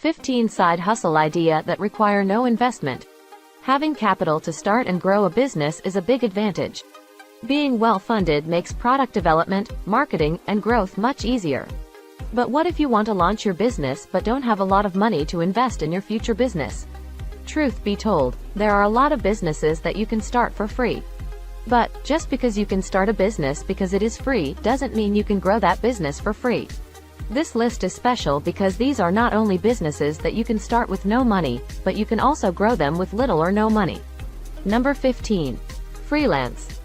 15 side hustle idea that require no investment. Having capital to start and grow a business is a big advantage. Being well-funded makes product development, marketing, and growth much easier. But what if you want to launch your business but don't have a lot of money to invest in your future business? Truth be told, there are a lot of businesses that you can start for free. But, just because you can start a business because it is free, doesn't mean you can grow that business for free. This list is special because these are not only businesses that you can start with no money, but you can also grow them with little or no money. Number 15. Freelance.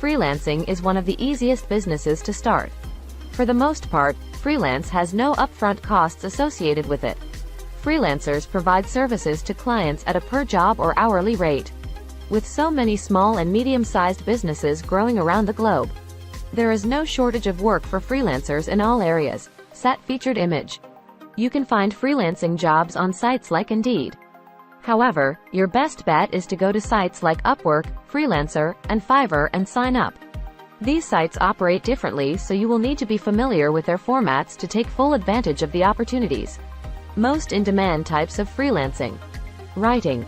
Freelancing is one of the easiest businesses to start. For the most part, freelance has no upfront costs associated with it. Freelancers provide services to clients at a per job or hourly rate. With so many small and medium-sized businesses growing around the globe, there is no shortage of work for freelancers in all areas. Set featured image. You can find freelancing jobs on sites like Indeed. However, your best bet is to go to sites like Upwork, Freelancer, and Fiverr and sign up. These sites operate differently, so you will need to be familiar with their formats to take full advantage of the opportunities. Most in-demand types of freelancing: writing,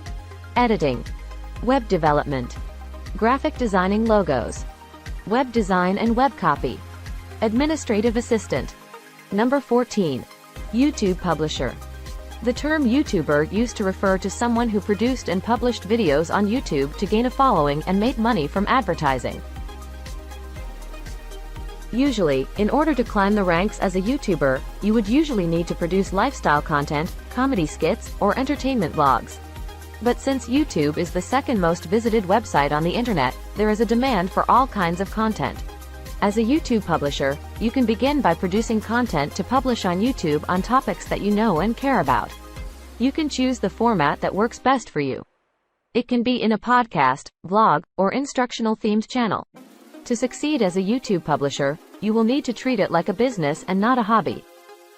editing, web development, graphic designing logos, web design and web copy, administrative assistant. Number 14. YouTube publisher. The term YouTuber used to refer to someone who produced and published videos on YouTube to gain a following and make money from advertising. Usually, in order to climb the ranks as a YouTuber, you would usually need to produce lifestyle content, comedy skits, or entertainment vlogs. But since YouTube is the second most visited website on the internet, there is a demand for all kinds of content. As a YouTube publisher, you can begin by producing content to publish on YouTube on topics that you know and care about. You can choose the format that works best for you. It can be in a podcast, vlog, or instructional themed channel. To succeed as a YouTube publisher, you will need to treat it like a business and not a hobby.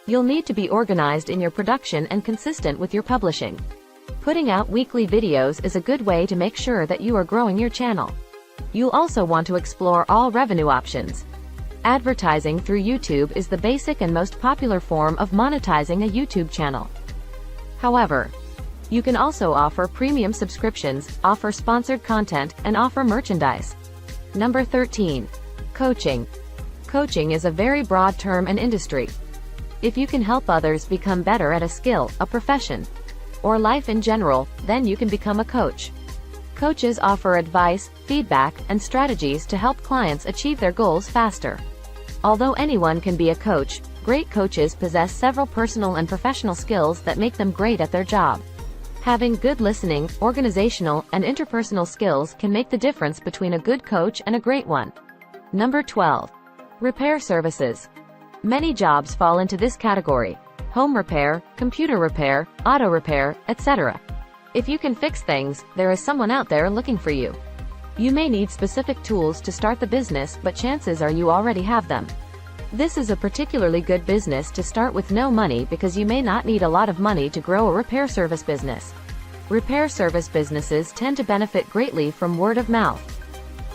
You'll need to be organized in your production and consistent with your publishing. Putting out weekly videos is a good way to make sure that you are growing your channel. You'll also want to explore all revenue options. Advertising through YouTube is the basic and most popular form of monetizing a YouTube channel. However, you can also offer premium subscriptions, offer sponsored content, and offer merchandise. Number 13. Coaching. Coaching is a very broad term and industry. If you can help others become better at a skill, a profession, or life in general, then you can become a coach. Coaches offer advice, feedback, and strategies to help clients achieve their goals faster. Although anyone can be a coach, great coaches possess several personal and professional skills that make them great at their job. Having good listening, organizational, and interpersonal skills can make the difference between a good coach and a great one. Number 12. Repair services. Many jobs fall into this category: home repair, computer repair, auto repair, etc. If you can fix things, there is someone out there looking for you. You may need specific tools to start the business, but chances are you already have them. This is a particularly good business to start with no money because you may not need a lot of money to grow a repair service business. Repair service businesses tend to benefit greatly from word of mouth.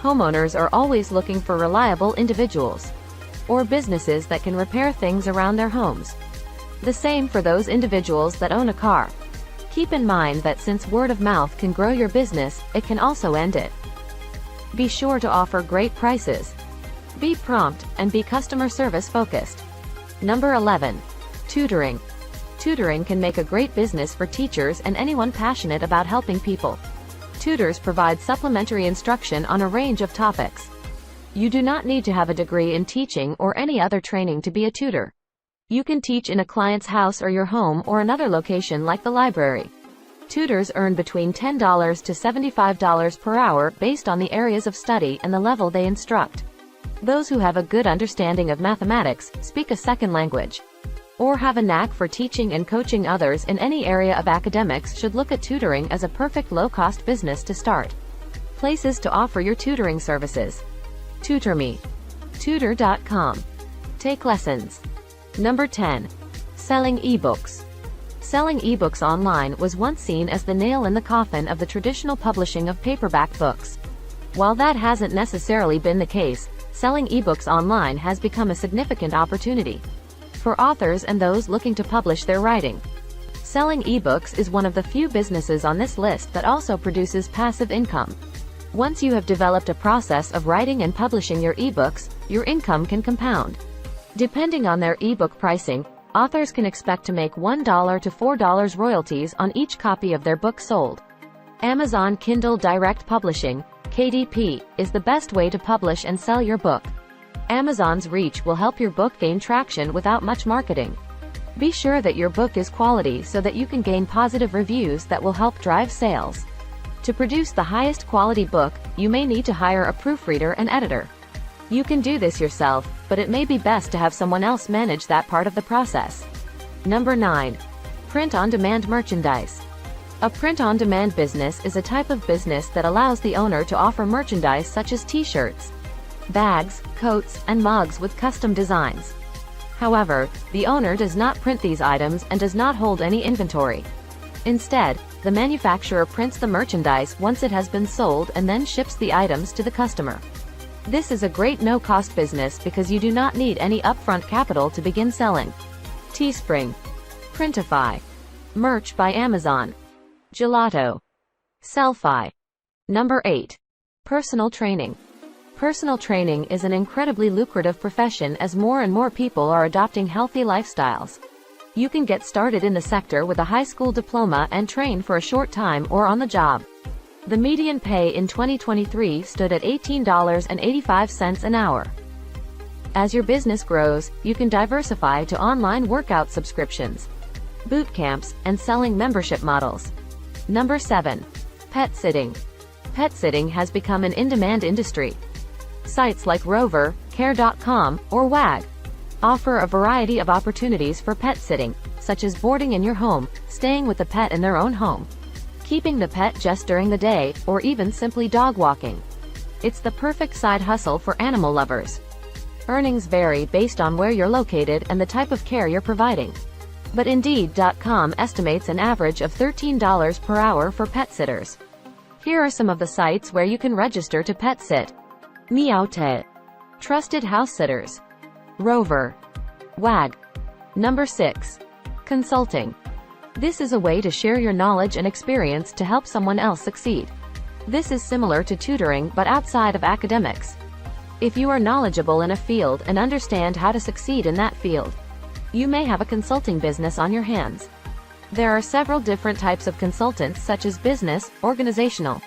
Homeowners are always looking for reliable individuals or businesses that can repair things around their homes. The same for those individuals that own a car. Keep in mind that since word of mouth can grow your business, it can also end it. Be sure to offer great prices. Be prompt, and be customer service focused. Number 11. Tutoring. Tutoring can make a great business for teachers and anyone passionate about helping people. Tutors provide supplementary instruction on a range of topics. You do not need to have a degree in teaching or any other training to be a tutor. You can teach in a client's house or your home or another location like the library. Tutors earn between $10 to $75 per hour based on the areas of study and the level they instruct. Those who have a good understanding of mathematics, speak a second language, or have a knack for teaching and coaching others in any area of academics should look at tutoring as a perfect low-cost business to start. Places to offer your tutoring services: TutorMe, Tutor.com. Take lessons. Number 10. Selling eBooks. Selling eBooks online was once seen as the nail in the coffin of the traditional publishing of paperback books. While that hasn't necessarily been the case, selling eBooks online has become a significant opportunity for authors and those looking to publish their writing. Selling ebooks is one of the few businesses on this list that also produces passive income. Once you have developed a process of writing and publishing your ebooks, your income can compound. Depending on their ebook pricing, authors can expect to make $1 to $4 royalties on each copy of their book sold. Amazon Kindle Direct Publishing, KDP, is the best way to publish and sell your book. Amazon's reach will help your book gain traction without much marketing. Be sure that your book is quality so that you can gain positive reviews that will help drive sales. To produce the highest quality book, you may need to hire a proofreader and editor. You can do this yourself, but it may be best to have someone else manage that part of the process. Number 9. Print-on-demand merchandise. A print-on-demand business is a type of business that allows the owner to offer merchandise such as t-shirts, bags, coats, and mugs with custom designs. However, the owner does not print these items and does not hold any inventory. Instead, the manufacturer prints the merchandise once it has been sold and then ships the items to the customer. This is a great no-cost business because you do not need any upfront capital to begin selling. Teespring. Printify. Merch by Amazon. Gelato. Sellfy. Number 8. Personal training. Personal training is an incredibly lucrative profession as more and more people are adopting healthy lifestyles. You can get started in the sector with a high school diploma and train for a short time or on the job. The median pay in 2023 stood at $18.85 an hour. As your business grows, you can diversify to online workout subscriptions, boot camps, and selling membership models. Number 7. Pet sitting. Pet sitting has become an in-demand industry. Sites like Rover, Care.com, or WAG offer a variety of opportunities for pet sitting, such as boarding in your home, staying with the pet in their own home, keeping the pet just during the day, or even simply dog walking. It's the perfect side hustle for animal lovers. Earnings vary based on where you're located and the type of care you're providing. But Indeed.com estimates an average of $13 per hour for pet sitters. Here are some of the sites where you can register to pet sit. Meowte. Trusted House Sitters. Rover. WAG. Number 6. Consulting. This is a way to share your knowledge and experience to help someone else succeed. This is similar to tutoring but outside of academics. If you are knowledgeable in a field and understand how to succeed in that field, you may have a consulting business on your hands. There are several different types of consultants such as business, organizational,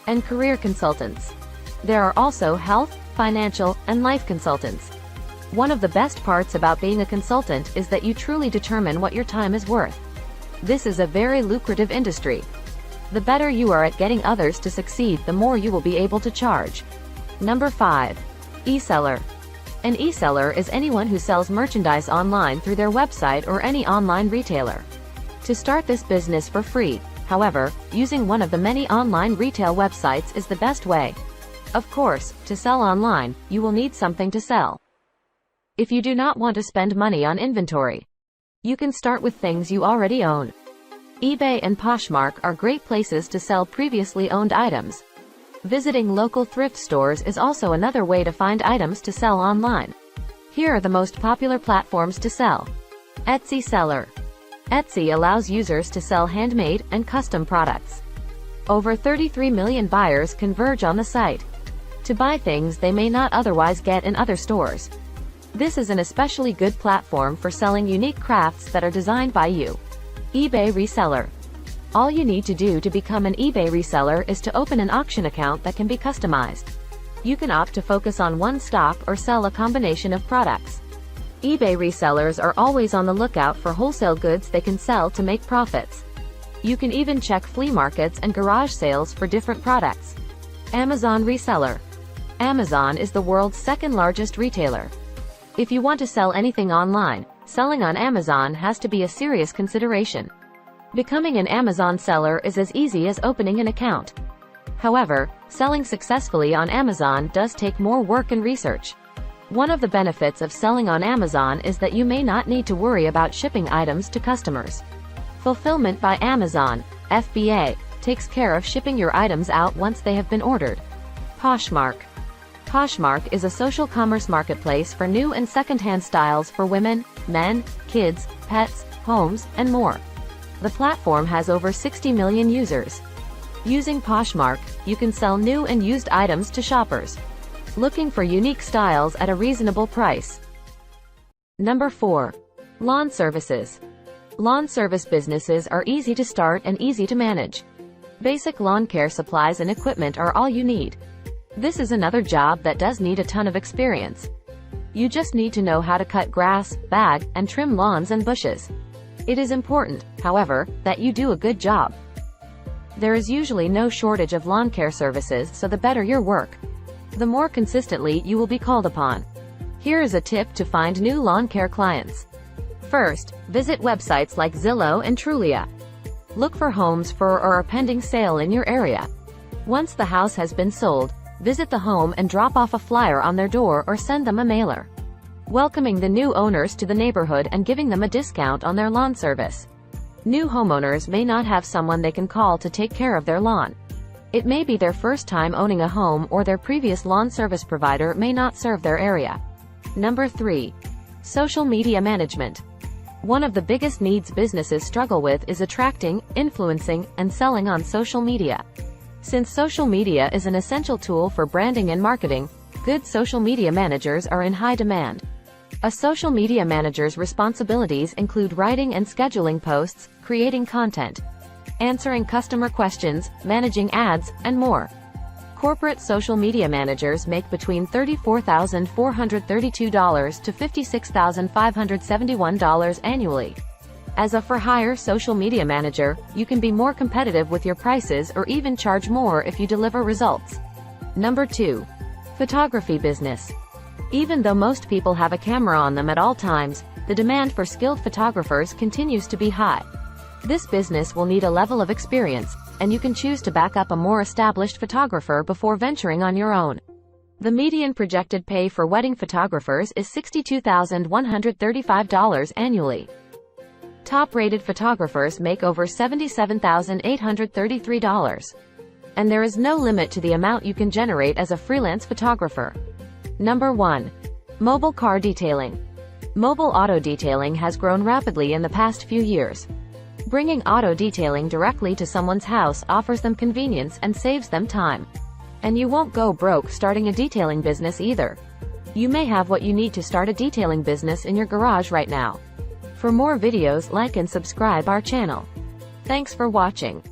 and career consultants. There are also health, financial, and life consultants. One of the best parts about being a consultant is that you truly determine what your time is worth. This is a very lucrative industry. The better you are at getting others to succeed, the more you will be able to charge. Number 5. E-seller. An e-seller is anyone who sells merchandise online through their website or any online retailer. To start this business for free, however, using one of the many online retail websites is the best way. Of course, to sell online, you will need something to sell. If you do not want to spend money on inventory, you can start with things you already own. eBay and Poshmark are great places to sell previously owned items. Visiting local thrift stores is also another way to find items to sell online. Here are the most popular platforms to sell. Etsy seller. Etsy allows users to sell handmade and custom products. Over 33 million buyers converge on the site to buy things they may not otherwise get in other stores. This is an especially good platform for selling unique crafts that are designed by you. eBay reseller. All you need to do to become an eBay reseller is to open an auction account that can be customized. You can opt to focus on one stock or sell a combination of products. eBay resellers are always on the lookout for wholesale goods they can sell to make profits. You can even check flea markets and garage sales for different products. Amazon reseller. Amazon is the world's second largest retailer. If you want to sell anything online, selling on Amazon has to be a serious consideration. Becoming an Amazon seller is as easy as opening an account. However, selling successfully on Amazon does take more work and research. One of the benefits of selling on Amazon is that you may not need to worry about shipping items to customers. Fulfillment by Amazon, FBA, takes care of shipping your items out once they have been ordered. Poshmark. Poshmark is a social commerce marketplace for new and second-hand styles for women, men, kids, pets, homes, and more. The platform has over 60 million users. Using Poshmark, you can sell new and used items to shoppers looking for unique styles at a reasonable price. Number 4. Lawn services. Lawn service businesses are easy to start and easy to manage. Basic lawn care supplies and equipment are all you need. This is another job that does need a ton of experience. You just need to know how to cut grass, bag, and trim lawns and bushes. It is important, however, that you do a good job. There is usually no shortage of lawn care services, so the better your work, the more consistently you will be called upon. Here is a tip to find new lawn care clients. First, visit websites like Zillow and Trulia. Look for homes for or a pending sale in your area. Once the house has been sold, visit the home and drop off a flyer on their door or send them a mailer, welcoming the new owners to the neighborhood and giving them a discount on their lawn service. New homeowners may not have someone they can call to take care of their lawn. It may be their first time owning a home, or their previous lawn service provider may not serve their area. Number 3. Social media management. One of the biggest needs businesses struggle with is attracting, influencing, and selling on social media. Since social media is an essential tool for branding and marketing, good social media managers are in high demand. A social media manager's responsibilities include writing and scheduling posts, creating content, answering customer questions, managing ads, and more. Corporate social media managers make between $34,432 to $56,571 annually. As a for-hire social media manager, you can be more competitive with your prices or even charge more if you deliver results. Number 2. Photography business. Even though most people have a camera on them at all times, the demand for skilled photographers continues to be high. This business will need a level of experience, and you can choose to back up a more established photographer before venturing on your own. The median projected pay for wedding photographers is $62,135 annually. Top-rated photographers make over $77,833. And there is no limit to the amount you can generate as a freelance photographer. Number 1. Mobile car detailing. Mobile auto detailing has grown rapidly in the past few years. Bringing auto detailing directly to someone's house offers them convenience and saves them time. And you won't go broke starting a detailing business either. You may have what you need to start a detailing business in your garage right now. For more videos, like and subscribe our channel. Thanks for watching.